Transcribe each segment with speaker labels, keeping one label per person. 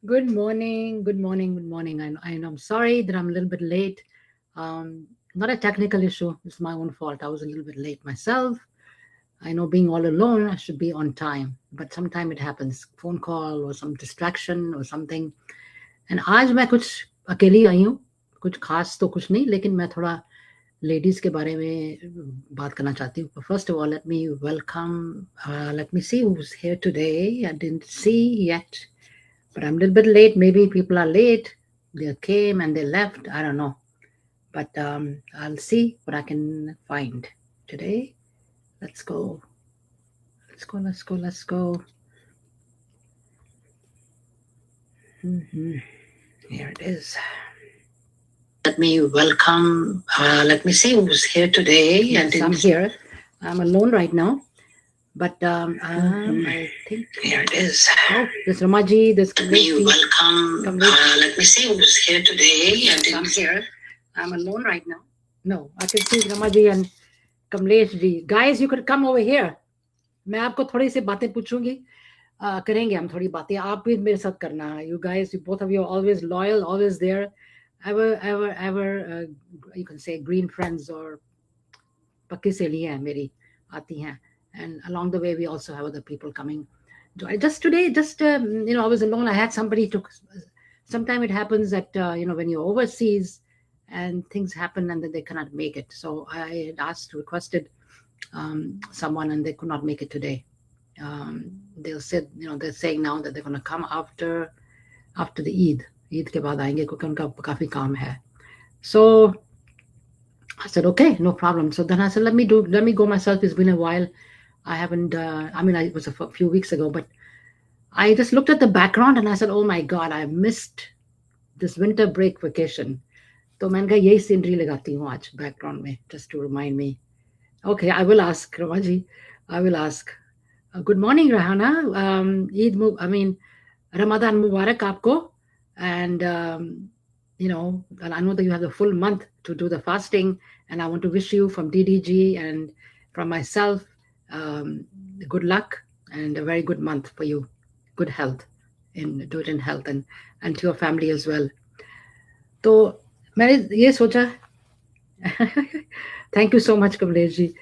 Speaker 1: Good morning, good morning, good morning. I'm sorry that I'm a little bit late. Not a technical issue, it's my own fault. I was a little bit late myself. I know being all alone, I should be on time, but sometimes it happens. Phone call or some distraction or something. And आज मैं कुछ अकेली आई हूँ, कुछ खास तो कुछ नहीं, लेकिन मैं थोड़ा लेडीज के बारे में बात करना चाहती हूँ. First of all, let me see who's here today. I didn't see yet. But I'm a little bit late. Maybe people are late. They came and they left. I don't know. But I'll see what I can find today. Let's go. Let's go. Here it is. Let me welcome. Let me see who's here today. Yes, I'm here. I'm alone right now. But I think here it is. Oh, there's Ramaji. There's Kamlesh. Welcome. Let me see who's here today. Yes, I'm here. I'm alone right now. No, I can see Ramaji and Kamlesh ji. Guys, you could come over here. मैं आपको थोड़ी सी बातें पूछूंगी. करेंगे हम थोड़ी बातें. आप भी मेरे साथ करना. You guys, both of you are always loyal, always there. Ever, you can say green friends or पक्की सहेलियां हैं मेरी आती हैं. And along the way, we also have other people coming. Just today, I was alone. I had somebody to. Sometimes it happens that when you're overseas, and things happen, and then they cannot make it. So I had requested someone, and they could not make it today. They'll said, they're saying now that they're going to come after the Eid. Eid के बाद आएंगे क्योंकि उनका काफी काम है. So I said, okay, no problem. So then I said, let me go myself. It's been a while. I haven't, it was a few weeks ago, but I just looked at the background and I said, oh my God, I missed this winter break vacation. So मैंने कहा यही scenery लगाती हूँ आज background में, just to remind me. Okay, I will ask, Ramaji. I will ask. Good morning, Rahana. Ramadan Mubarak aapko. And, and I know that you have the full month to do the fasting. And I want to wish you from DDG and from myself, good luck and a very good month for you. Good health, do it in health and to your family as well. So, मैंने ये सोचा. Thank you so much, Kamlesh ji.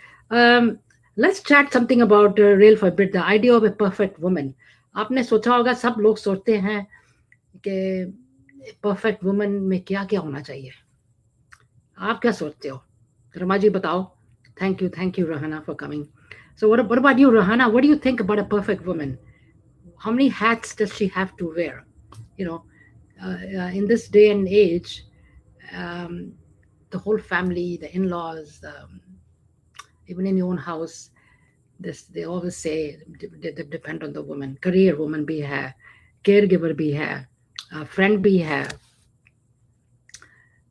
Speaker 1: Let's chat something about real for a bit. The idea of a perfect woman. आपने सोचा होगा सब लोग सोचते हैं कि perfect woman में क्या क्या होना चाहिए. आप क्या सोचते हो? रमा जी बताओ. Thank you, Rahana, for coming. So what about you, Rahana? What do you think about a perfect woman? How many hats does she have to wear? In this day and age, the whole family, the in-laws, even in your own house, they always say they depend on the woman. Career woman bhi hai, caregiver bhi hai, friend bhi hai,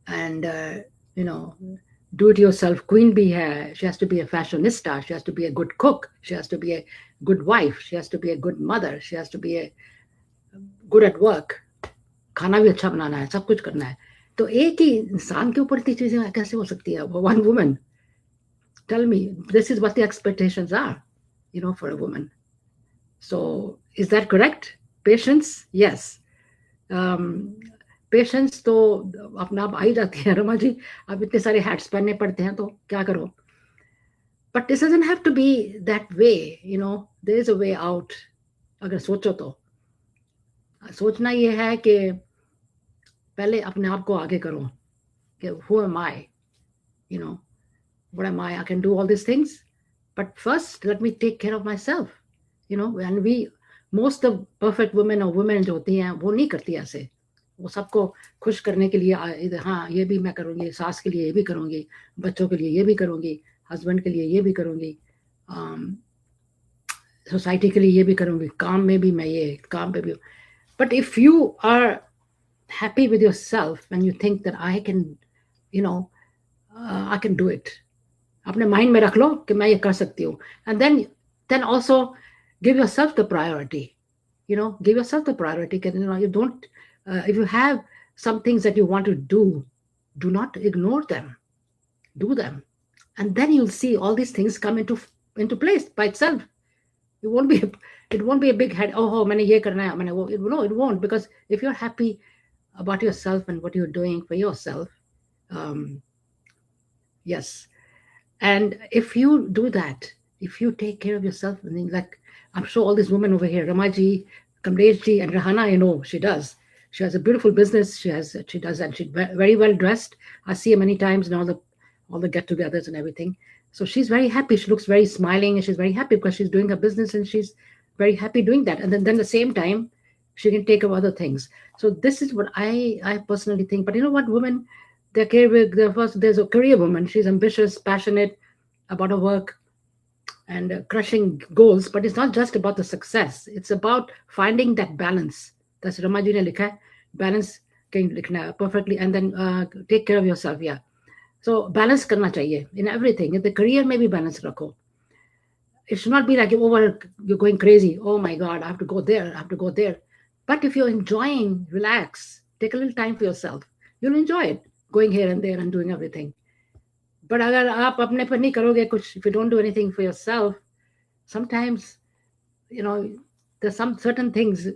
Speaker 1: and do-it-yourself queen bhi hai. She has to be a fashionista. She has to be a good cook. She has to be a good wife. She has to be a good mother. She has to be good at work. खाना भी अच्छा बनाना है, सब कुछ करना है. तो एक ही इंसान के ऊपर इतनी चीजें कैसे हो सकती है? One woman. Tell me, this is what the expectations are, for a woman. So is that correct? Patience? Yes. Patience तो अपना आप आ ही जाती है. रमा जी, अब इतने सारे हैट्स पहनने पड़ते हैं तो क्या करो. But this doesn't have to be that way. There is a way out. अगर सोचो तो सोचना ये है कि पहले अपने आप को आगे करो कि who am I, what am I can do all these things, but first let me take care of myself, and most of perfect women or women जो होती हैं वो नहीं करती ऐसे. वो सबको खुश करने के लिए हाँ ये भी मैं करूँगी, सास के लिए ये भी करूँगी, बच्चों के लिए ये भी करूँगी, हस्बैंड के लिए ये भी करूँगी, सोसाइटी के लिए ये भी करूँगी, काम में भी मैं ये काम पे भी. But if you are happy with yourself and you think that I can do it, अपने माइंड में रख लो कि मैं ये कर सकती हूँ, and then also give yourself the priority. Give yourself the priority. You don't. If you have some things that you want to do not ignore them. Do them. And then you'll see all these things come into place by itself. it won't be a big head. Oh, मैंने ये करना है, मैंने वो. No, it won't, because if you're happy about yourself and what you're doing for yourself, um, yes. And if you do that, if you take care of yourself, and then, like, I'm sure all these women over here, Ramaji, Kamleshji, and Rahana, I know she does. She has a beautiful business. She does, and she's very well dressed. I see her many times in all the get-togethers and everything. So she's very happy. She looks very smiling, and she's very happy because she's doing her business, and she's very happy doing that. And then at the same time, she can take care of other things. So this is what I personally think. But you know what, women, there's a career woman. She's ambitious, passionate about her work, and crushing goals. But it's not just about the success. It's about finding that balance. That's Ramaji ne likha hai. Balance can likhna perfectly, and then take care of yourself. Yeah. So balance karna chahiye in everything. In the career, maybe balance rakho. It should not be like you're going crazy. Oh my God, I have to go there. I have to go there. But if you're enjoying, relax. Take a little time for yourself. You'll enjoy it. Going here and there and doing everything. But अगर आप अपने पर नहीं करोगे कुछ, if you don't do anything for yourself, sometimes, there's some certain things.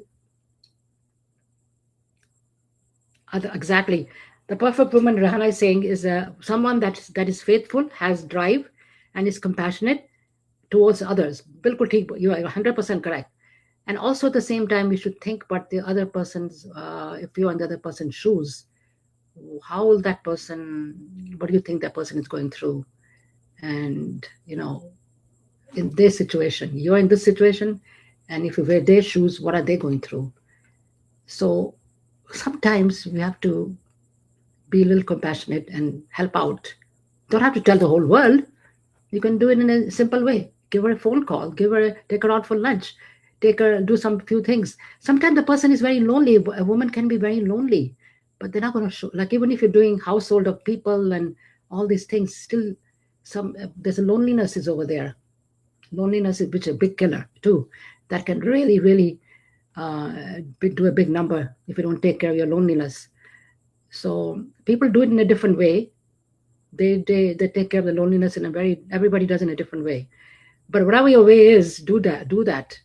Speaker 1: Exactly. The perfect woman, Rahana is saying, is someone that is faithful, has drive, and is compassionate towards others. बिल्कुल ठीक, you are 100% correct. And also at the same time, you should think about the other person's, if you're in the other person's shoes, how will that person, what do you think that person is going through? And, in this situation, you're in this situation, and if you wear their shoes, what are they going through? So sometimes we have to be a little compassionate and help out. Don't have to tell the whole world. You can do it in a simple way. Give her a phone call. Take her out for lunch. Do some few things. Sometimes the person is very lonely. A woman can be very lonely, but they're not going to show. Like, even if you're doing household of people and all these things, still there's a loneliness is over there. Loneliness is which is a big killer too. That can really, really do a big number if you don't take care of your loneliness. So people do it in a different way. They take care of the loneliness in a very, everybody does in a different way. But whatever your way is, do that.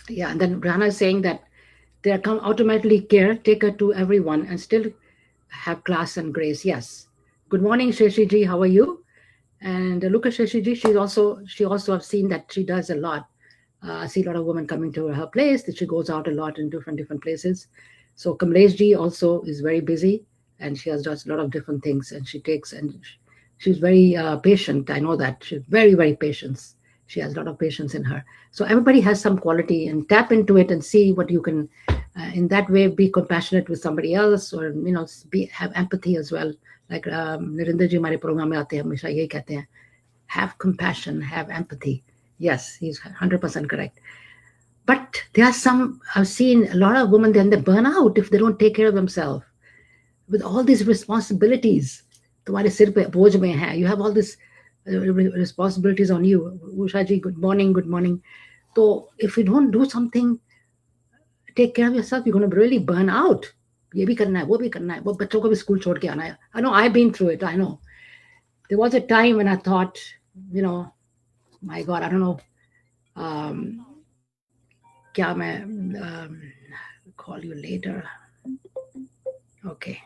Speaker 1: Yeah, and then Rana is saying that they come automatically caretaker to everyone and still have class and grace. Yes. Good morning, Sheshi ji. How are you? And look at Sheshi ji. She also have seen that she does a lot. I see a lot of women coming to her place. That she goes out a lot in different places. So Kamlesh ji also is very busy, and she does a lot of different things. And she's very patient. I know that she's very, very patient. She has a lot of patience in her. So everybody has some quality, and tap into it and see what you can. In that way, be compassionate with somebody else, or have empathy as well. Like Narinder ji, हमारे program में आते हैं हमेशा यही कहते हैं, have compassion, have empathy. Yes, he's 100% correct. But there are I've seen a lot of women, then they burn out if they don't take care of themselves. With all these responsibilities, तुम्हारे सिर पे बोझ में है, you have all these responsibilities on you. Usha ji, good morning. So if you don't do something, take care of yourself, you're going to really burn out. ये भी करना है, वो भी करना है, वो बच्चों को भी स्कूल छोड़ के आना है. I know, I've been through it. I know. There was a time when I thought, my God, I don't know. क्या मैं call you later. Okay.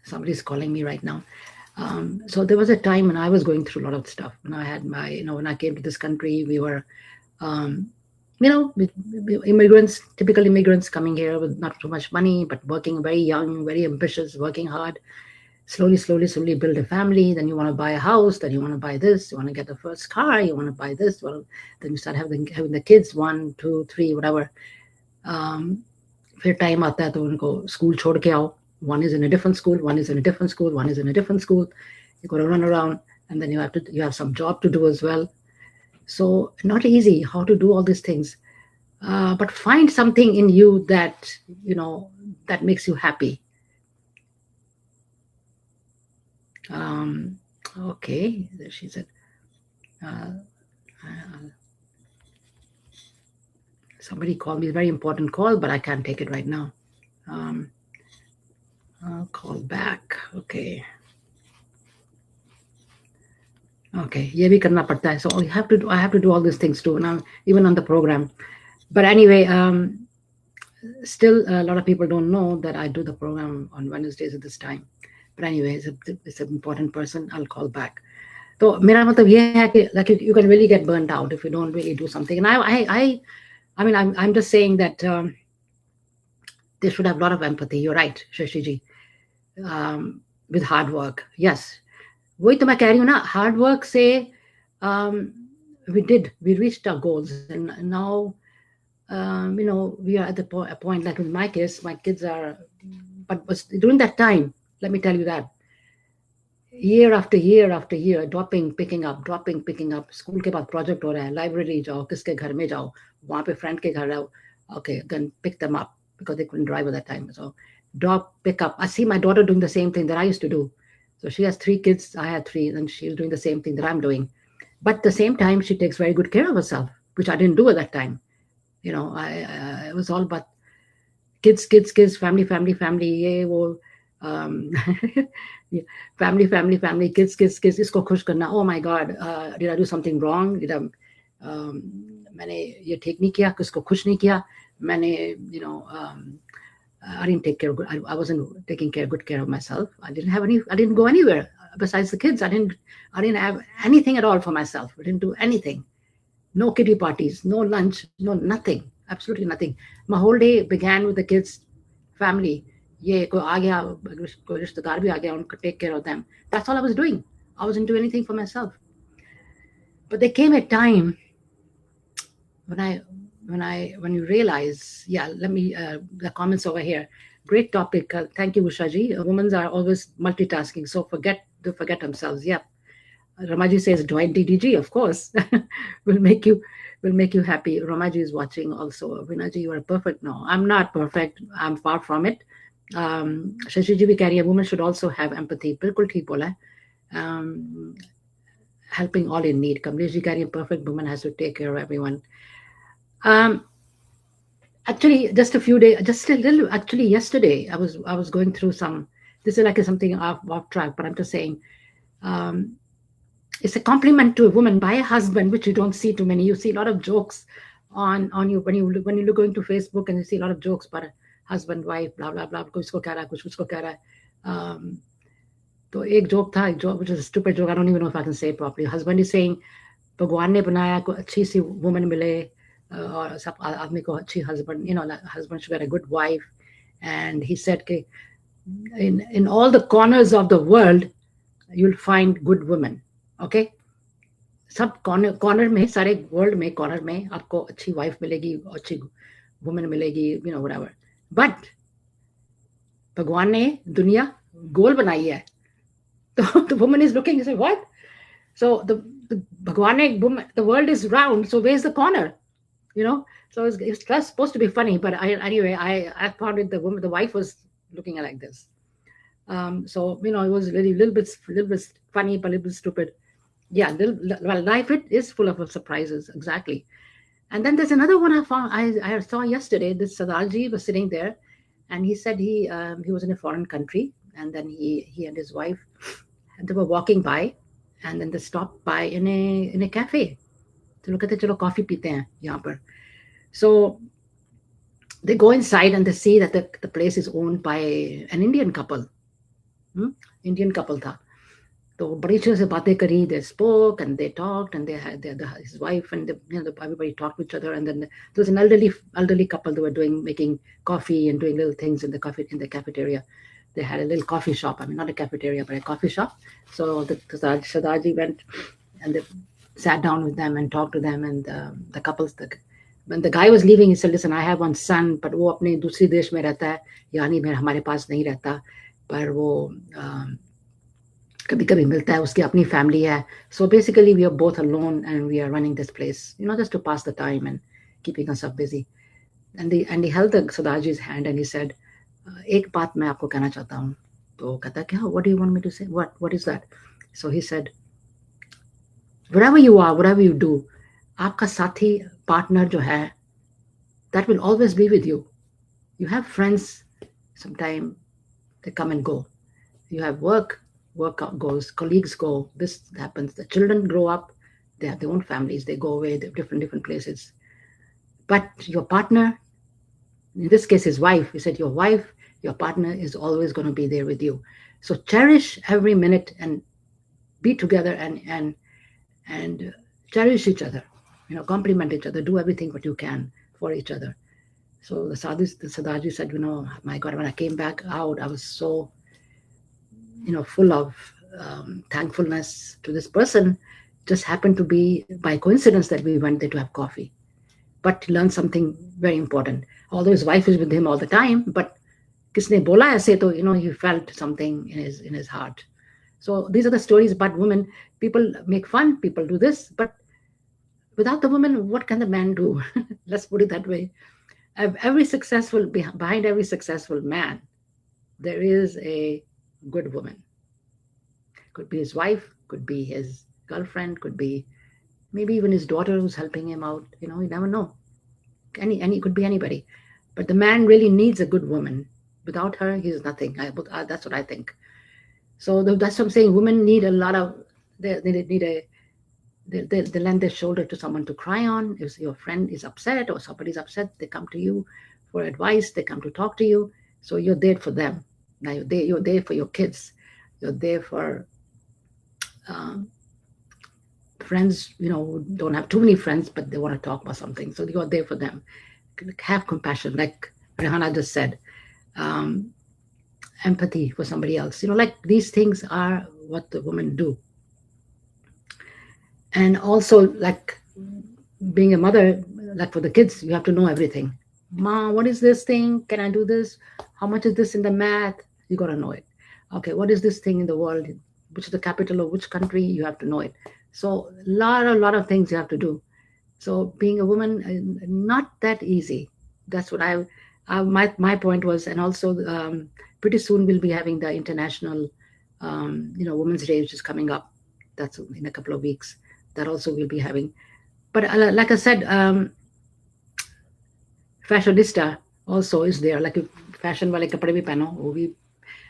Speaker 1: Somebody's calling me right now. So there was a time when I was going through a lot of stuff. When I had when I came to this country, we were, immigrants, typical immigrants coming here with not too much money, but working very young, very ambitious, working hard. Slowly build a family. Then you want to buy a house. Then you want to buy this. You want to get the first car. You want to buy this. Well, then you start having the kids, 1, 2, 3, whatever. फिर time आता है तो उनको school छोड़ के आओ. One is in a different school. One is in a different school. One is in a different school. You got to run around, and then you have some job to do as well. So not easy how to do all these things. But find something in you that that makes you happy. Okay, she said. Somebody called me, a very important call, but I can't take it right now. I'll call back. Okay. Okay, ये भी करना पड़ता है. So I have to do all these things too. Now even on the program. But anyway, still a lot of people don't know that I do the program on Wednesdays at this time. But anyway, it's an important person. I'll call back. तो मेरा मतलब ये है कि like you can really get burnt out if you don't really do something. And I mean I'm just saying that they should have a lot of empathy. You're right, Shashi ji. With hard work, yes. वही तो मैं कह रही हूँ ना, hard work से um, we reached our goals, and now we are at the a point, like in my case, my kids are, but during that time, let me tell you that year after year after year, dropping, picking up, dropping, picking up. School के बाद project हो रहा है, library जाओ, किसके घर में जाओ, वहाँ पे friend के घर जाओ. Okay, then pick them up because they couldn't drive at that time. So drop, pick up. I see my daughter doing the same thing that I used to do. So she has 3 kids, I had 3, and she's doing the same thing that I'm doing. But at the same time, she takes very good care of herself, which I didn't do at that time. It was all about kids, kids, kids, family, family, family. ये वो um, family, family, family, kids, kids, kids. इसको खुश करना. Oh my God, did I do something wrong? मैंने ये ठीक नहीं किया, किसको खुश नहीं किया. मैंने I didn't take care of I wasn't taking good care of myself. I didn't go anywhere besides the kids. I didn't have anything at all for myself. I didn't do anything. No kiddie parties, no lunch, no nothing, absolutely nothing. My whole day began with the kids, family. ये कोई आ गया, कोई रिश्तेदार भी आ गया, उनको take care of them. That's all I was doing. I wasn't doing anything for myself. But there came a time when you realize, yeah, let me the comments over here. Great topic. Thank you, Ushaji. Women are always multitasking, so forget themselves. Yeah. Ramaji says join DDG, of course. will make you will make you happy. Ramaji is watching also. Vinaji, you are perfect. No, I'm not perfect. I'm far from it. Shashi ji bhi keh rahi hai, women should also have empathy. बिल्कुल ठीक बोला है. Helping all in need. Kamlesh ji keh rahi hai, perfect woman has to take care of everyone. Um, Actually, just a few days, just a little. Actually, yesterday I was going through some. This is like something off track, but I'm just saying. Um, it's a compliment to a woman by a husband, which you don't see too many. You see a lot of jokes on you when you look going to Facebook, and you see a lot of jokes about a husband, wife, blah blah blah. कुछ इसको कह रहा है, कुछ उसको कह रहा है. तो एक joke which is a stupid joke. I don't even know if I can say it properly. Husband is saying, भगवान ने बनाया कोई अच्छी सी woman मिले, और सब आदमी को अच्छी husband, husband should get a good wife. And he said कि in all the corners of the world you'll find good women. Okay, सब कॉर्नर में, सारे वर्ल्ड में कॉर्नर में आपको अच्छी वाइफ मिलेगी, अच्छी वुमेन मिलेगी, whatever. बट भगवान ने दुनिया गोल बनाई है. तो the woman is looking and say what? So the भगवान ने, the world is round, so where's the corner? So it's supposed to be funny, but anyway I found it, the wife was looking like this. So it was really little bit funny, but a little bit stupid. Yeah, life it is full of surprises, exactly. And then there's another one I saw yesterday. This Sadarji was sitting there, and he said he was in a foreign country, and then he and his wife, and they were walking by, and then they stopped by in a cafe. चलो कहते चलो coffee पीते हैं यहाँ पर. So they go inside and they see that the place is owned by an Indian couple. Indian couple था. तो बड़ी अच्छे से बातें करी. They spoke and they talked, and they had his wife and everybody talked to each other. And then there was an elderly couple who were making coffee and doing little things in the cafeteria. They had a little coffee shop. I mean, not a cafeteria, but a coffee shop. So the Sardaji went and they sat down with them and talked to them. And the couples, when the guy was leaving, he said, "Listen, I have one son, but वो अपने दूसरी देश में रहता है, यानी हमारे पास नहीं रहता, पर वो कभी कभी मिलता है, उसकी अपनी family है. So basically we are both alone and we are running this place, just to pass the time and keeping ourselves busy." And he held the Sadaji's hand and he said, "एक बात मैं आपको कहना चाहता हूँ." तो कहता क्या? "What do you want me to say? What is that?" So he said, "Wherever you are, whatever you do, आपका साथी partner जो है, that will always be with you. You have friends, sometime they come and go. You have work, work goes, colleagues go, this happens. The children grow up, they have their own families, they go away, they're different places. But your partner, in this case his wife, he said your wife, your partner is always going to be there with you. So cherish every minute and be together and cherish each other, compliment each other, do everything what you can for each other. So the Sadaji said, my God, when I came back out, I was so, full of thankfulness to this person. Just happened to be by coincidence that we went there to have coffee, but to learn something very important. Although his wife is with him all the time, but kisne bola aise to, he felt something in his heart. So these are the stories about women. People make fun, people do this, but without the woman, what can the man do? Let's put it that way. Every successful behind every successful man, there is a good woman. Could be his wife, could be his girlfriend, could be maybe even his daughter who's helping him out. You never know. Any could be anybody. But the man really needs a good woman. Without her, he's nothing. That's what I think. So that's what I'm saying. Women need a lot of. They need a. They lend their shoulder to someone to cry on. If your friend is upset or somebody's upset, they come to you for advice. They come to talk to you. So you're there for them. Now you're there for your kids. You're there for friends, who don't have too many friends, but they want to talk about something. So you're there for them. Have compassion, like Rehana just said. Um, Empathy for somebody else. Like these things are what the women do. And also, like being a mother, like for the kids, you have to know everything. Ma, what is this thing? Can I do this? How much is this in the math? You got to know it. Okay, what is this thing in the world? Which is the capital of which country? You have to know it. So a lot of things you have to do. So being a woman, not that easy. That's what my point was. And also, pretty soon we'll be having the international, Women's Day, which is coming up. That's in a couple of weeks. That also we'll be having. But like I said, fashionista also is there. Like fashion wale kapde bhi pehno, wo bhi.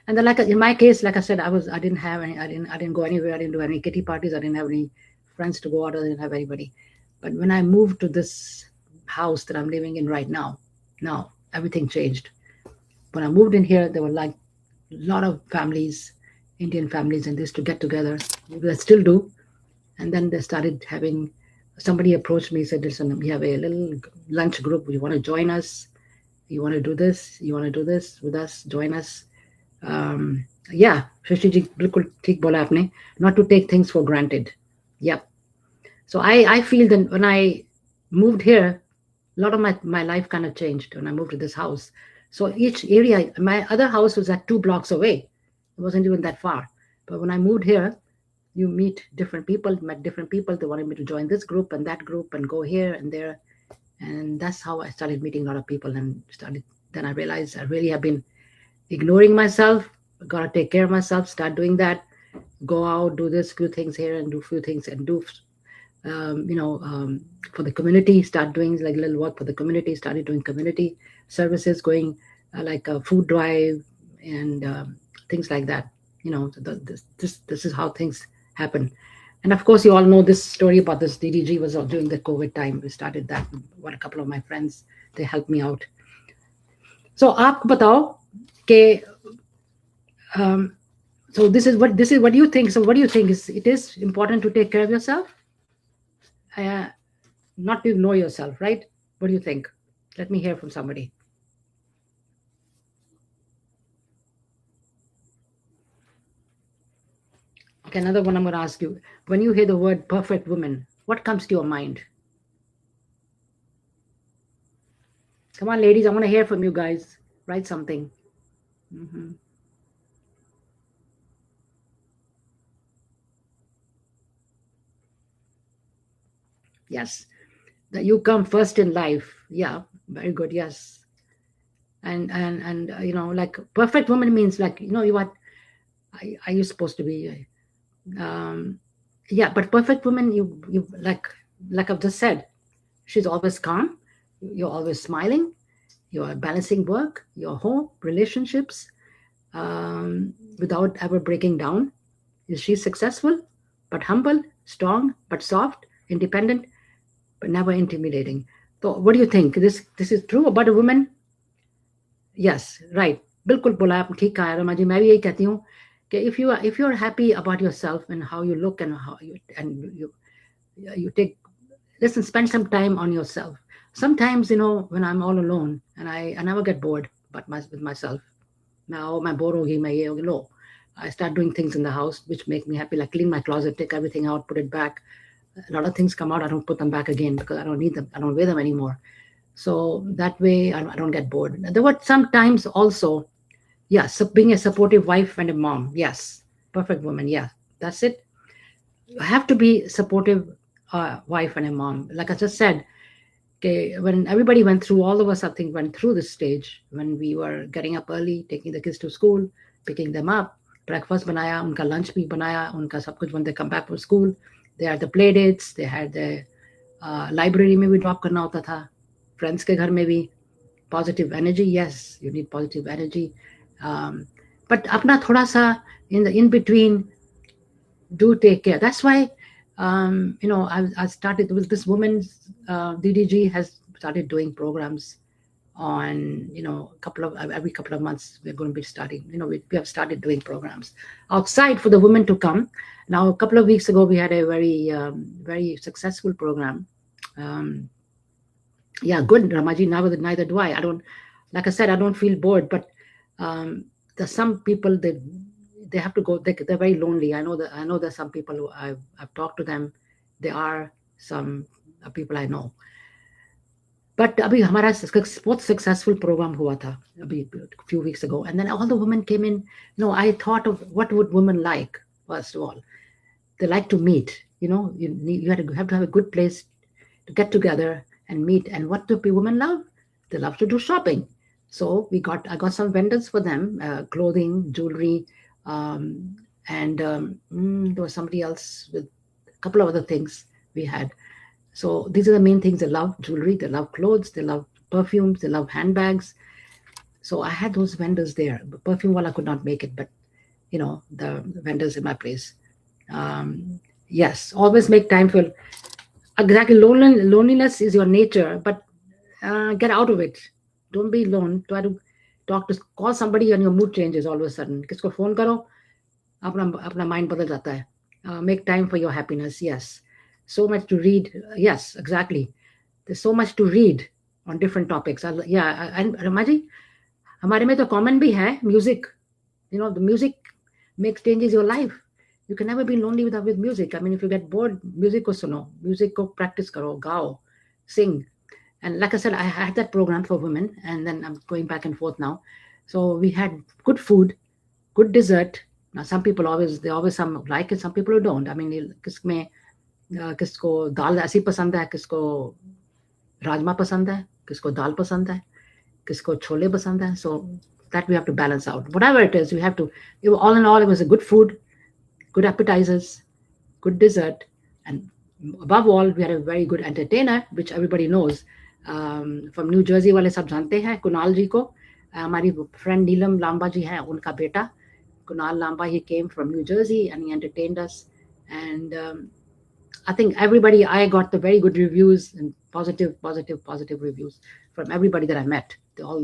Speaker 1: And then, like in my case, like I said, I didn't have any. I didn't go anywhere. I didn't do any kitty parties. I didn't have any friends to go out. I didn't have anybody. But when I moved to this house that I'm living in right now everything changed. When I moved in here, there were like a lot of families, Indian families, and this to get together. They still do. And then they started having. Somebody approached me, said, "Listen, we have a little lunch group. You want to join us? You want to do this? You want to do this with us? Join us." Yeah, Shashi ji, bilkul theek bola aapne. Not to take things for granted. Yep. So I feel that when I moved here, a lot of my life kind of changed when I moved to this house. So each area, my other house was at 2 blocks away. It wasn't even that far. But when I moved here, you meet different people, met different people. They wanted me to join this group and that group and go here and there. And that's how I started meeting a lot of people and then I realized I really have been ignoring myself. Gotta take care of myself, start doing that, go out, do this few things here and do few things and do for the community, start doing like little work for the community, started doing community services, going like a food drive and things like that. This is how things happen. And of course, you all know this story about this DDG was during the COVID time. We started that. What a couple of my friends, they helped me out. So, आप बताओ कि so this is what you think. So, what do you think? It is important to take care of yourself, not to ignore yourself, right? What do you think? Let me hear from somebody. Okay, another one I'm going to ask you. When you hear the word perfect woman, what comes to your mind? Come on, ladies, I want to hear from you guys. Write something. Mm-hmm. Yes, that you come first in life. Yeah, very good. Yes, and like perfect woman means like you what are you supposed to be? Yeah, but perfect woman, you like I've just said, she's always calm. You're always smiling. You're balancing work, your home, relationships, without ever breaking down. Is she successful, but humble, strong, but soft, independent, but never intimidating? So, what do you think? This is true about a woman? Yes, right. बिल्कुल बोला आप ठीक कहा रमा जी मैं भी यही कहती हूँ कि if you are happy about yourself and how you look and how you take listen spend some time on yourself. Sometimes when I'm all alone and I never get bored with myself. Now my bored hogi मैं ये होगी no. I start doing things in the house which make me happy, like clean my closet, take everything out, put it back. A lot of things come out, I don't put them back again because I don't need them. I don't wear them anymore. So that way I don't get bored. There were sometimes also, yes, being a supportive wife and a mom. Yes, perfect woman. Yeah, that's it. You have to be supportive wife and a mom. Like I just said, okay, when everybody went through, all of us I think went through this stage when we were getting up early, taking the kids to school, picking them up, breakfast banaya, unka lunch bhi banaya, unka sab kuch when they come back from school. They had the play dates, they had the library में भी drop करना होता था, friends के घर में भी. Positive energy, yes, you need positive energy. But अपना थोड़ा सा in between, do take care. That's why I started with this woman. DDG has started doing programs on every couple of months we're going to be starting. We have started doing programs outside for the women to come. Now a couple of weeks ago we had a very successful program. Yeah, good, Ramaji. Neither do I. I don't, like I said, I don't feel bored. But there's some people they have to go. They're very lonely. I know there's some people who I've talked to them. There are some people I know. But अभी हमारा बहुत successful program हुआ था अभी a few weeks ago, and then all the women came in. I thought of what would women like. First of all, they like to meet. You have to have a good place to get together and meet. And what do women love? They love to do shopping. So I got some vendors for them, clothing, jewelry, and there was somebody else with a couple of other things we had. So these are the main things. They love jewelry, they love clothes, they love perfumes, they love handbags. So I had those vendors there. Perfume wala could not make it, but the vendors in my place. Yes, always make time for. Exactly, loneliness is your nature, but get out of it. Don't be alone. Try to call somebody and your mood changes all of a sudden. किसको phone करो, अपना mind बदल जाता है. Make time for your happiness. Yes, so much to read. Yes, exactly. There's so much to read on different topics. And Ramaji, हमारे में तो common भी है music. The music changes your life. You can never be lonely with music. I mean, if you get bored, music ko suno, music ko practice karo, gao, sing. And like I said, I had that program for women, and then I'm going back and forth now. So we had good food, good dessert. Now some people some like it, some people who don't. I mean, किसको दाल ऐसी पसंद है, किसको राजमा पसंद है, किसको दाल पसंद है, किसको छोले पसंद है. So that we have to balance out. Whatever it is, we have to. All in all, it was a good food, good appetizers, good dessert, and above all, we had a very good entertainer, which everybody knows. From New Jersey वाले सब जानते हैं कुणाल जी को. हमारी friend नीलम लांबा जी हैं, उनका बेटा Kunal Lamba. He came from New Jersey and he entertained us. And I think I got the very good reviews and positive reviews from everybody that I met. They all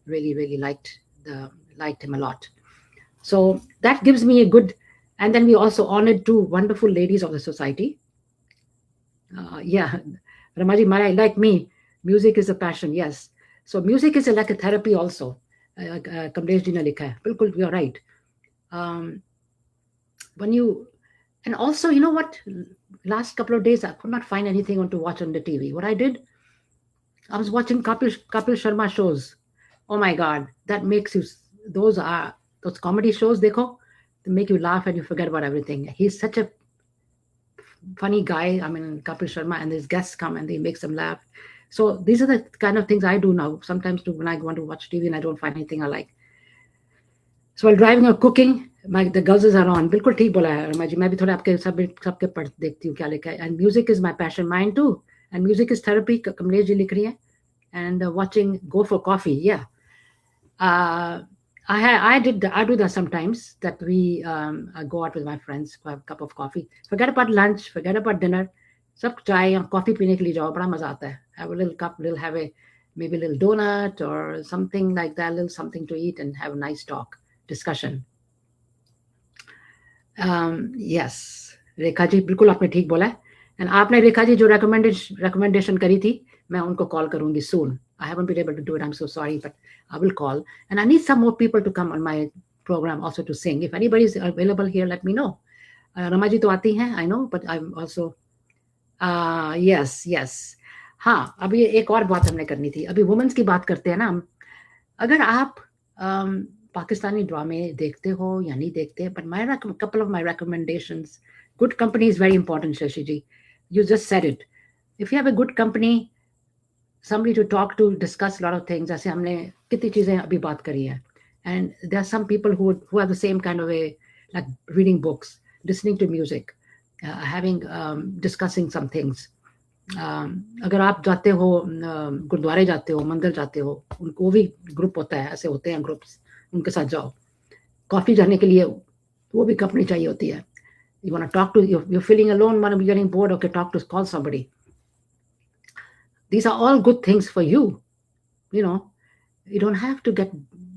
Speaker 1: really liked him a lot. So that gives me a good. And then we also honored two wonderful ladies of the society. Ramaji, like me, music is a passion. Yes. So music is like a therapy also. Kamlesh ji ne likha hai. Bilkul, you're right. And also, you know what? Last couple of days, I could not find anything to watch on the TV. What I did, I was watching Kapil Sharma shows. Oh my God, that makes you. Those comedy shows, dekho, they make you laugh and you forget about everything. He's such a funny guy. I mean, Kapil Sharma, and his guests come and he makes them laugh. So these are the kind of things I do now. Sometimes when I want to watch TV and I don't find anything I like. So while driving or cooking, the guzzles are on. बिल्कुल ठीक बोला है रमाजी. मैं भी थोड़ा आपके सबके पढ़ देखती हूँ क्या लिखा है. And music is my passion, mine too. And music is therapy. Kamlesh ji लिख रही है. And watching Go for Coffee, yeah. I do that sometimes. That I go out with my friends, have a cup of coffee. Forget about lunch. Forget about dinner. सब चाय या coffee पीने के लिए जाओ बड़ा मजा आता है. Have a little cup, little have a maybe a little donut or something like that, little something to eat and have a nice talk, discussion. Yes, Rekha ji बिल्कुल आपने ठीक बोला है. And आपने रेखा जी जो recommendation करी थी, मैं उनको call करूंगी soon. I haven't been able to do it. I'm so sorry, but I will call. And I need some more people to come on my program also to sing. If anybody is available here, let me know. Rama ji तो आती हैं, I know, but I'm also yes, yes. हाँ, अभी एक और बात हमने करनी थी. अभी वुमेन्स की बात करते हैं ना हम. अगर आप पाकिस्तानी ड्रामे देखते हो या नहीं देखते, but my couple of my recommendations, good company is very important, Shashi ji. You just said it. If you have a good company, somebody to talk to, discuss a lot of things, जैसे हमने कितनी चीजें अभी बात करी है. And there are some people who have the same kind of a, like reading books, listening to music, having discussing some things. अगर आप जाते हो गुरुद्वारे जाते हो, मंदिर जाते हो, उनको भी ग्रुप होता है, ऐसे होते हैं ग्रुप्स, उनके साथ जाओ. कॉफी जाने के लिए वो भी कंपनी चाहिए होती है. You want to talk to, you're feeling alone, want to be getting bored, okay, call somebody. These are all good things for you. You know, you don't have to get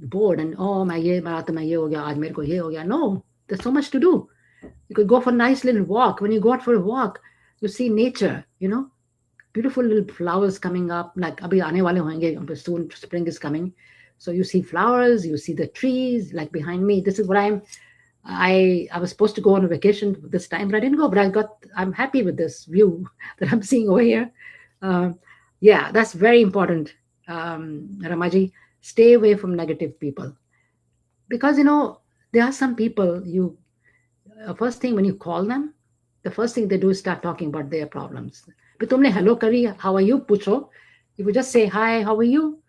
Speaker 1: bored and मैं ये हो गया, आज मेरे को ये हो गया. No, there's so much to do. You could go for a nice little walk. When you go out for a walk, you see nature, you know, beautiful little flowers coming up. Like अभी आने वाले होंगे, soon spring is coming. So you see flowers, you see the trees, like behind me. This is what I was supposed to go on a vacation this time, but I didn't go. But I'm happy with this view that I'm seeing over here. Yeah, that's very important, Ramaji. Stay away from negative people. Because, you know, there are some people, first thing when you call them, the first thing they do is start talking about their problems. But तुमने hello करी, how are you पूछो. If you just say hi, how are you,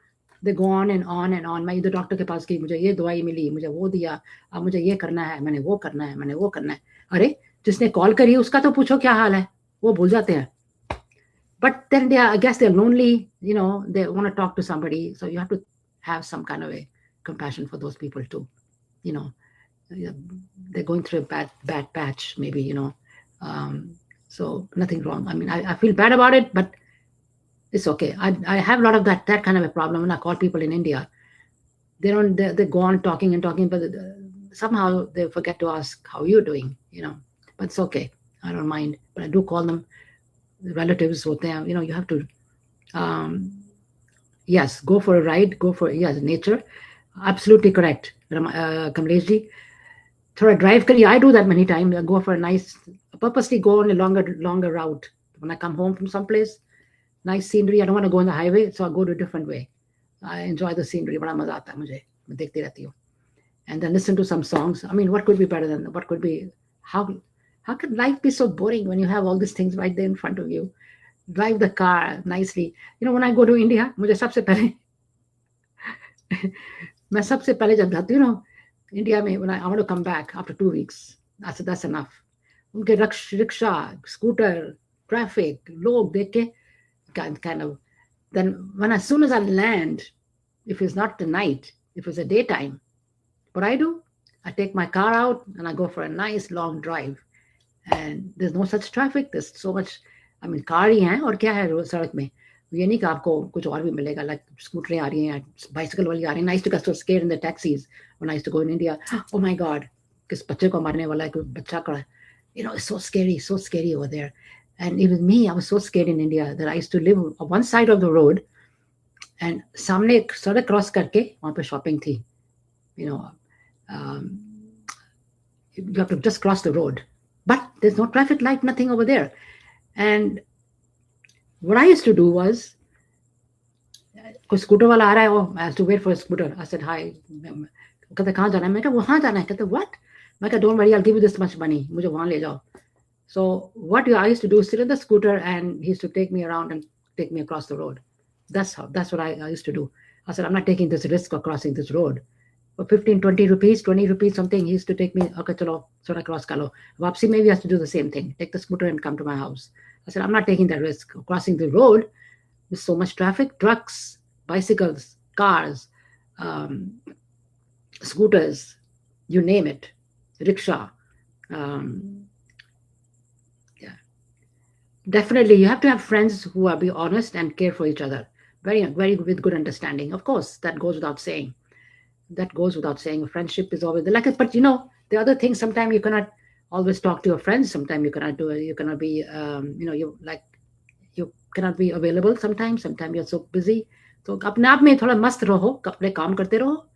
Speaker 1: they go on and on and on. मैं इधर doctor के पास गई, मुझे ये दवाई मिली, मुझे वो दिया, अब मुझे ये करना है, मैंने वो करना है, मैंने वो करना है. अरे जिसने कॉल करी उसका तो पूछो क्या हाल है. वो भूल जाते हैं. But then I guess they're lonely, you know, they want to talk to somebody. So you have to have some kind of a compassion for those people too. You know, they're going through a bad patch, maybe, you know. So nothing wrong. I mean, I feel bad about it, but it's okay. I have a lot of that kind of a problem when I call people in India. They go on talking and talking, but somehow they forget to ask how you're doing, you know. But it's okay. I don't mind. But I do call them relatives, hote hain, you know, you have to, yes, go for a ride, nature. Absolutely correct, Kamlesh ji. Thoda drive kariye. I do that many times. I go for a nice, purposely go on a longer route. When I come home from someplace, nice scenery, I don't want to go on the highway, so I go to a different way. I enjoy the scenery. Bada maza aata hai mujhe. Main dekhti rehti hu. And then listen to some songs. I mean, what could be better than, what could be, how can life be so boring when you have all these things right there in front of you? Drive the car nicely. You know, when I go to India, मुझे सबसे पहले मैं सबसे पहले जब जाती हूँ ना India में, when I want to come back after 2 weeks, I said that's enough. उनके rickshaw, scooter, traffic, लोग देख के kind of. Then as soon as I land, if it's not the night, if it's a daytime, what I do, I take my car out and I go for a nice long drive. And there's no such traffic. There's so much. I mean, car ही हैं और क्या है road सड़क में. ये नहीं कि आपको कुछ और भी मिलेगा. Like स्कूटरें आ रही हैं, bicycle वाली आ रही हैं. I used to get so scared in the taxis when I used to go in India. Oh my God, किस बच्चे को मारने वाला है, कोई बच्चा खड़ा. You know, it's so scary over there. And even me, I was so scared in India that I used to live on one side of the road, and सामने एक सड़क क्रॉस करके वहाँ पे शॉपिंग थी. You know, you have to just cross the road. But there's no traffic light, nothing over there. And what I used to do was, कोई scooter वाला आ रहा है, oh, I have to wait for a scooter. I said, hi. कहते कहाँ जाना है? मैं कहा वहाँ जाना है. कहते what? मैं कहा don't worry, I'll give you this much money. मुझे वहाँ ले जाओ. So what I used to do is sit in the scooter and he used to take me around and take me across the road. That's what I used to do. I said, I'm not taking this risk of crossing this road. For 15, 20 rupees, something, he used to take me, okay, chalo, sort cross kalo. Wapsi maybe has to do the same thing. Take the scooter and come to my house. I said, I'm not taking that risk of crossing the road with so much traffic, trucks, bicycles, cars, scooters, you name it, rickshaw. Um, yeah. Definitely, you have to have friends who are be honest and care for each other. Very, very with good understanding. Of course, that goes without saying. That goes without saying. Friendship is always like it, but the other thing. Sometimes you cannot always talk to your friends. Sometimes you cannot do it. You cannot be, you like you cannot be available. Sometimes you're so busy. So अपने आप में थोड़ा मस्त रहो, अपने काम करते रहो.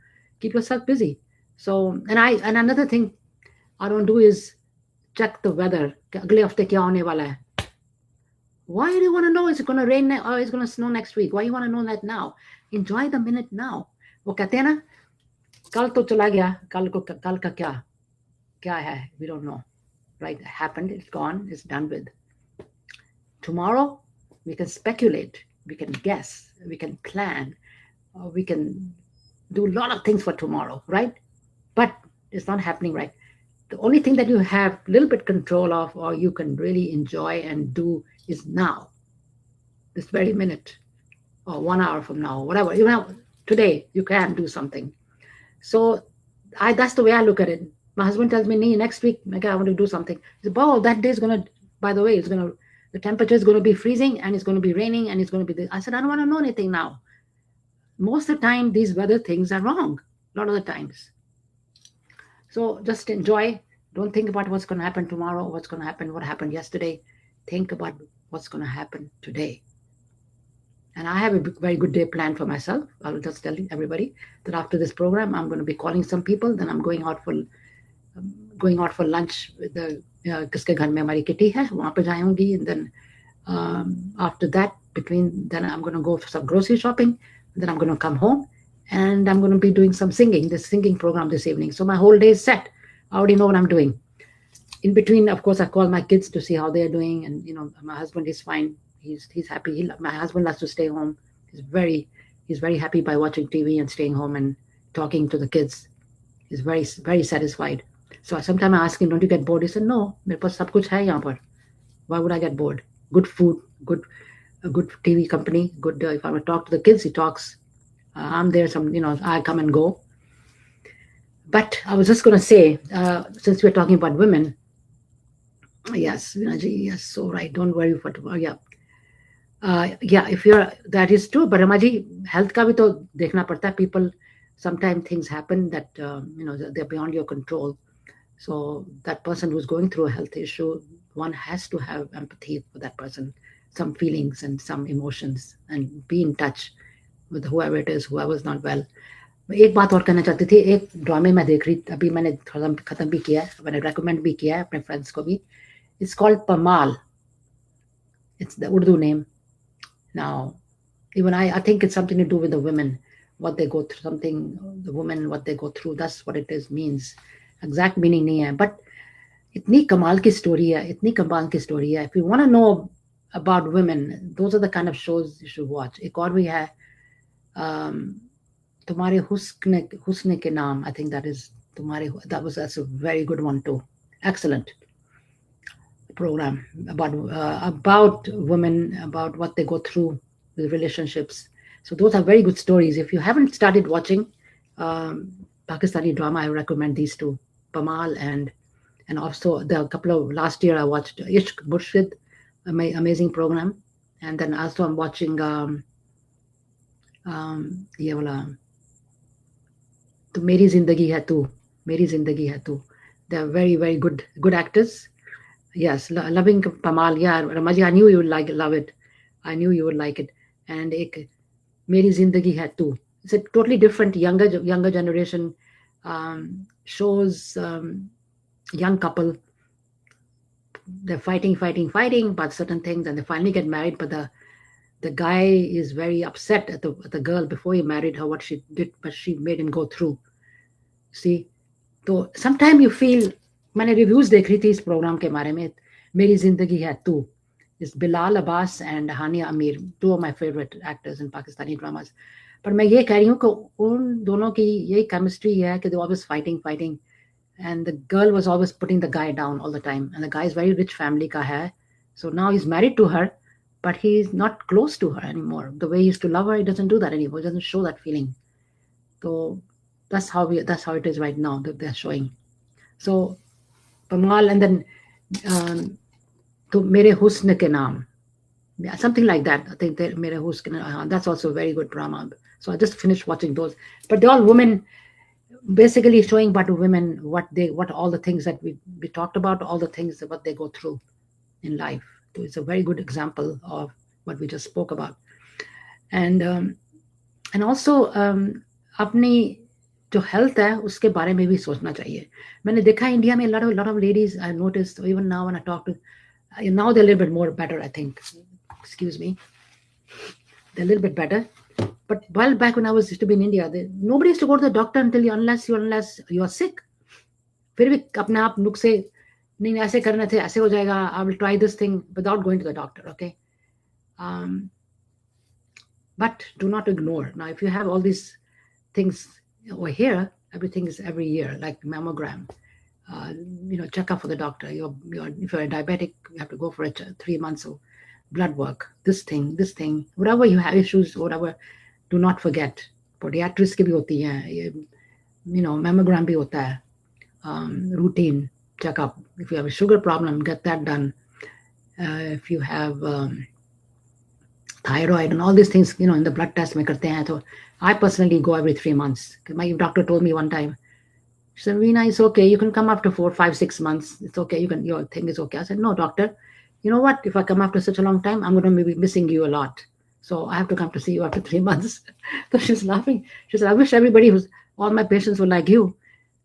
Speaker 1: Keep yourself busy. So and another thing I don't do is check the weather. कि अगले हफ्ते क्या होने वाला है. Why do you want to know it's going to rain or it's going to snow next week? Why you want to know that now? Enjoy the minute now. वो कहते हैं ना, कल तो चला गया, कल का क्या है? We don't know. Right? It happened. It's gone. It's done with. Tomorrow, we can speculate. We can guess. We can plan. We can do a lot of things for tomorrow, right? But it's not happening, right? The only thing that you have a little bit control of or you can really enjoy and do is now, this very minute, or 1 hour from now, whatever. Today you can do something. So that's the way I look at it. My husband tells me, next week, I want to do something. He says, oh, that day is going to, by the way, the temperature is going to be freezing and it's going to be raining and it's going to be this. I said, I don't want to know anything now. Most of the time, these weather things are wrong, a lot of the times. So just enjoy. Don't think about what's going to happen tomorrow, what's going to happen, what happened yesterday. Think about what's going to happen today. And I have a very good day planned for myself. I'll just tell everybody that after this program, I'm going to be calling some people. Then I'm going out for lunch with the किसके घर में हमारी kitty है, वहाँ पे जाऊंगी. And then after that, then I'm going to go for some grocery shopping. Then I'm going to come home and I'm going to be doing some this singing program this evening. So my whole day is set. I already know what I'm doing. In between, of course, I call my kids to see how they're doing. And, my husband is fine. He's happy. My husband loves to stay home. He's very happy by watching TV and staying home and talking to the kids. He's very, very satisfied. So sometimes I ask him, don't you get bored? He said, no, मेरे पास सब कुछ है यहाँ पर. Why would I get bored? Good food, a good TV company, good. If I want to talk to the kids, he talks. I'm there. I come and go. But I was just going to say, since we're talking about women, yes, Vinaji, yes, so right. Don't worry for tomorrow. Yeah. If that is true. But Ramaji, health ka bhi to dekhna padta hai. People, sometimes things happen that, they're beyond your control. So that person who's going through a health issue, one has to have empathy for that person, some feelings and some emotions, and be in touch with whoever it is, whoever's not well. एक बात और कहना चाहती थी. एक ड्रामे में देख रही, अभी मैंने खत्म भी किया है, मैंने रेकमेंड भी किया है अपने फ्रेंड्स को भी. It's called Pamal. It's the Urdu name. Now, even I think it's something to do with the women, what they go through, the women, what they go through. That's what it is, means. Exact meaning नहीं है, but इतनी कमाल की story है. If you want to know about women, those are the kind of shows you should watch. एक और भी है, तुम्हारे हुस्न के नाम. I think that's a very good one too. Excellent program about women, about what they go through with relationships. So those are very good stories. If you haven't started watching Pakistani drama, I recommend these two, Pamal and also the couple of last year I watched Ishq Murshid, amazing program. And then also I'm watching ये वाला तो मेरी जिंदगी है तू. They're very, very good actors. Yes, loving Pamal. Yeah, Ramaji, I knew you would love it. I knew you would like it. And ek Meri Zindagi Hai Tu. It's a totally different, younger generation. Shows young couple. They're fighting about certain things, and they finally get married. But the guy is very upset at the girl before he married her, what she did, but she made him go through. See, so sometimes you feel. मैंने reviews देख रही थी इस programme के बारे में. मेरी जिंदगी है तू. It's Bilal Abbas and Hania Amir, two of my favorite actors in Pakistani dramas. पर मैं ये कह रही हूँ कि उन दोनों की यही केमिस्ट्री है कि they always fighting, and the girl was always putting the guy down all the time, and the guy is very rich family का है. So now he's married to her, but he's not close to her anymore. The way he used to love her, he doesn't do that anymore. He doesn't show that feeling. So That's how it is right now that they're showing. So Pamal, and then to Mere Husn ke naam. Yeah, something like that. I think that Mere Husn ke naam, that's also a very good drama. So I just finished watching those. But they're all women, basically showing about women, what all the things that we talked about, all the things that what they go through in life. So it's a very good example of what we just spoke about. And also अपनी जो health है उसके बारे में भी सोचना चाहिए. मैंने देखा इंडिया में lot of ladies I noticed even now when I talk to now they're a little bit more better I think. Excuse me. They're a little bit better. But while back when I used to be in India, nobody used to go to the doctor unless you are sick. फिर भी अपने आप नुस्खे नहीं ऐसे करने थे ऐसे हो जाएगा. I will try this thing without going to the doctor. Okay. But do not ignore. Now, if you have all these things over here, everything is every year, like mammogram. Check up for the doctor. If you're a diabetic, you have to go for 3 months of blood work. This thing, whatever you have issues, whatever, do not forget. Podiatrists की भी होती हैं, mammogram भी होता है, routine checkup. If you have a sugar problem, get that done. If you have thyroid and all these things, in the blood test mein karte hain. So I personally go every 3 months. My doctor told me one time, she said, Veena, it's okay. You can come after 4, 5, 6 months. It's okay. Your thing is okay. I said, no, doctor. You know what? If I come after such a long time, I'm going to be missing you a lot. So I have to come to see you after 3 months. So she's laughing. She said, I wish all my patients were like you.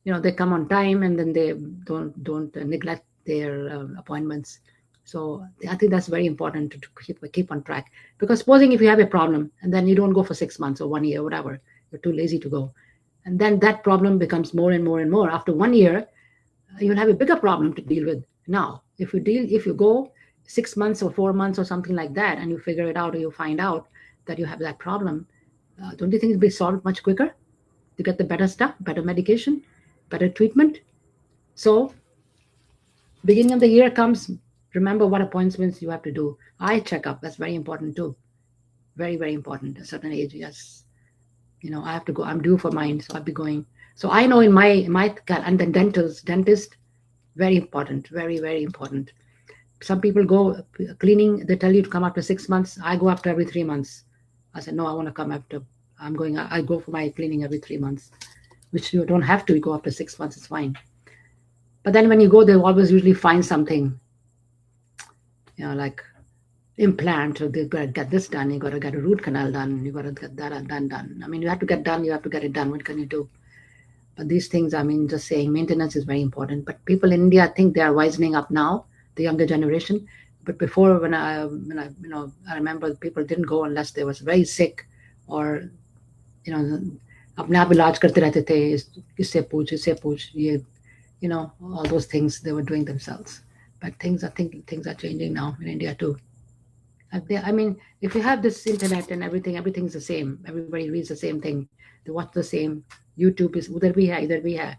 Speaker 1: They come on time and then they don't neglect their appointments. So I think that's very important to keep on track. Because supposing if you have a problem and then you don't go for 6 months or 1 year, whatever, you're too lazy to go. And then that problem becomes more and more and more. After 1 year, you'll have a bigger problem to deal with. Now, if you go 6 months or 4 months or something like that, and you figure it out or you find out that you have that problem, don't you think it'll be solved much quicker? To get the better stuff, better medication, better treatment. So, beginning of the year comes, remember what appointments you have to do. Eye checkup, that's very important too. Very, very important. At a certain age, yes. I have to go. I'm due for mine, so I'll be going. So I know in my and then dentist, very important, very, very important. Some people go cleaning, they tell you to come after 6 months. I go after every 3 months. I said, no, I want to come after, I go for my cleaning every 3 months, which you don't have to. You go after 6 months, it's fine. But then when you go, they'll always usually find something, like implant, or they've got to get this done, you got to get a root canal done, you got to get that done. I mean, you have to get it done. What can you do? But these things, I mean, just saying maintenance is very important. But people in India, I think they are wisening up now, the younger generation. But before, when I remember people didn't go unless they was very sick, or अपने आप इलाज करते रहते थे, इससे पूछ ये, all those things they were doing themselves. But things are changing now in India too. I mean, if you have this internet and everything's the same. Everybody reads the same thing. They watch the same. YouTube is उधर भी है, इधर भी है.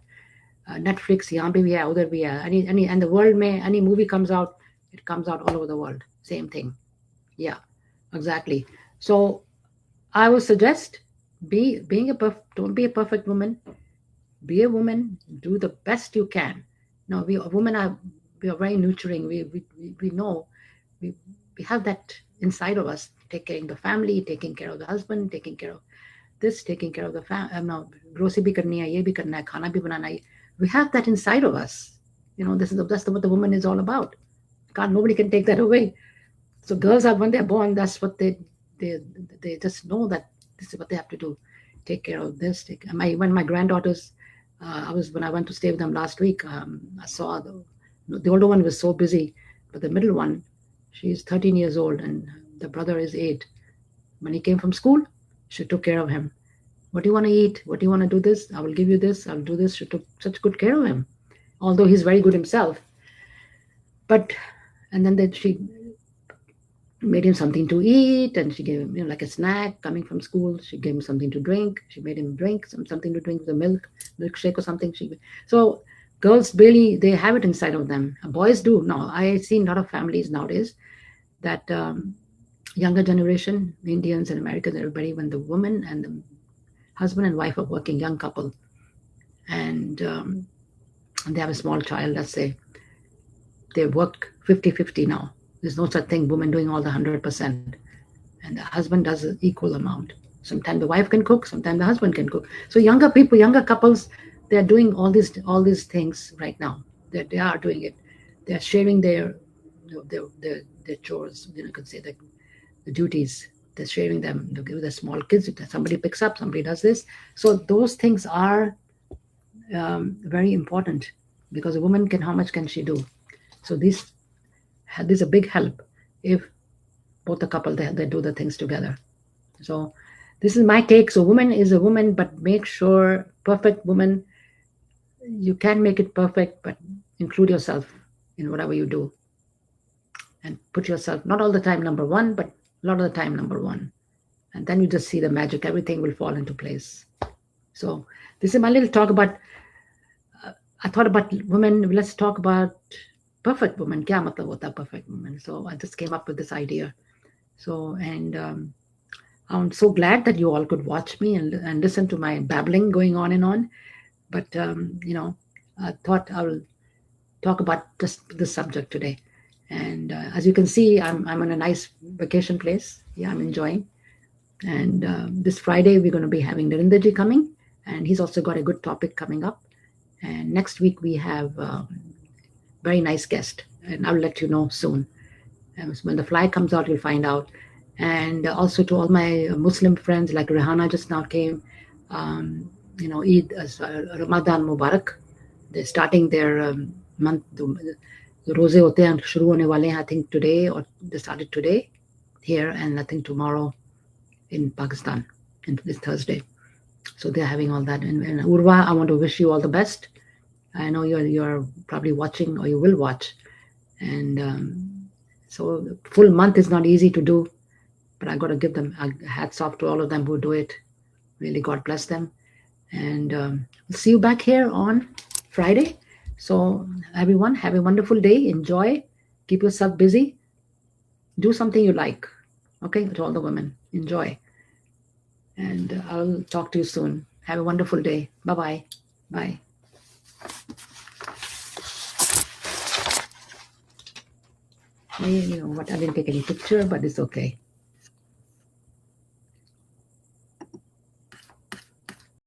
Speaker 1: Netflix यहाँ पे भी है, उधर भी है. And the world में any movie comes out, it comes out all over the world. Same thing. Yeah, exactly. So I would suggest don't be a perfect woman. Be a woman. Do the best you can. No, we are very nurturing. We know we have that inside of us, taking the family, taking care of the husband, taking care of this, taking care of the family. Grocery bhi karni hai, ye bhi karna hai, khana bhi banana hai. We have that inside of us. That's what the woman is all about. Nobody can take that away. So girls when they're born, that's what they just know that this is what they have to do. Take care of this. When my granddaughters, when I went to stay with them last week, I saw the older one was so busy, but the middle one, she's 13 years old and the brother is 8. When he came from school, she took care of him. What do you want to eat? What do you want to do this? I will give you this. I'll do this. She took such good care of him, although he's very good himself. And then she made him something to eat, and she gave him like a snack coming from school. She gave him something to drink. She made him drink something to drink with a milkshake or something. So girls really, they have it inside of them. Boys do. No, I see a lot of families nowadays that younger generation, Indians and Americans, everybody, when the woman and the husband and wife are working, young couple, and they have a small child, let's say, they work 50-50 now. There's no such thing, women doing all the 100%. And the husband does an equal amount. Sometimes the wife can cook, sometimes the husband can cook. So younger people, younger couples, they're doing all these things right now. They are doing it. They're sharing their chores. You can say the duties. They're sharing them. They give the small kids. Somebody picks up, somebody does this. So those things are very important, because a woman can, how much can she do? So this is a big help if both the couple, they do the things together. So this is my take. So woman is a woman, but make sure, perfect woman, you can make it perfect, but include yourself in whatever you do, and put yourself not all the time number one, but a lot of the time number one, and then you just see the magic. Everything will fall into place. So this is my little talk about, I thought about women. Let's talk about perfect woman. Kya matlab hota perfect woman? So I just came up with this idea. So, and I'm so glad that you all could watch me and listen to my babbling going on and on. But I thought I will talk about just this subject today. And as you can see, I'm on a nice vacation place. Yeah, I'm enjoying. And this Friday we're going to be having Narendraji coming, and he's also got a good topic coming up. And next week we have very nice guest, and I'll let you know soon. And when the fly comes out, you'll find out. And also to all my Muslim friends, like Rehana just now came, Eid, Ramadan Mubarak. They're starting their month. The रोजे होते हैं शुरू होने वाले हैं, I think today, or they started today here, and I think tomorrow in Pakistan, and this Thursday. So they're having all that. And Urva, I want to wish you all the best. I know you're probably watching, or you will watch. And so full month is not easy to do, but I got to give them hats off to all of them who do it. Really, God bless them. And we'll see you back here on Friday. So everyone, have a wonderful day. Enjoy. Keep yourself busy. Do something you like. Okay, to all the women. Enjoy. And I'll talk to you soon. Have a wonderful day. Bye-bye. Bye. I didn't take any picture, but it's okay.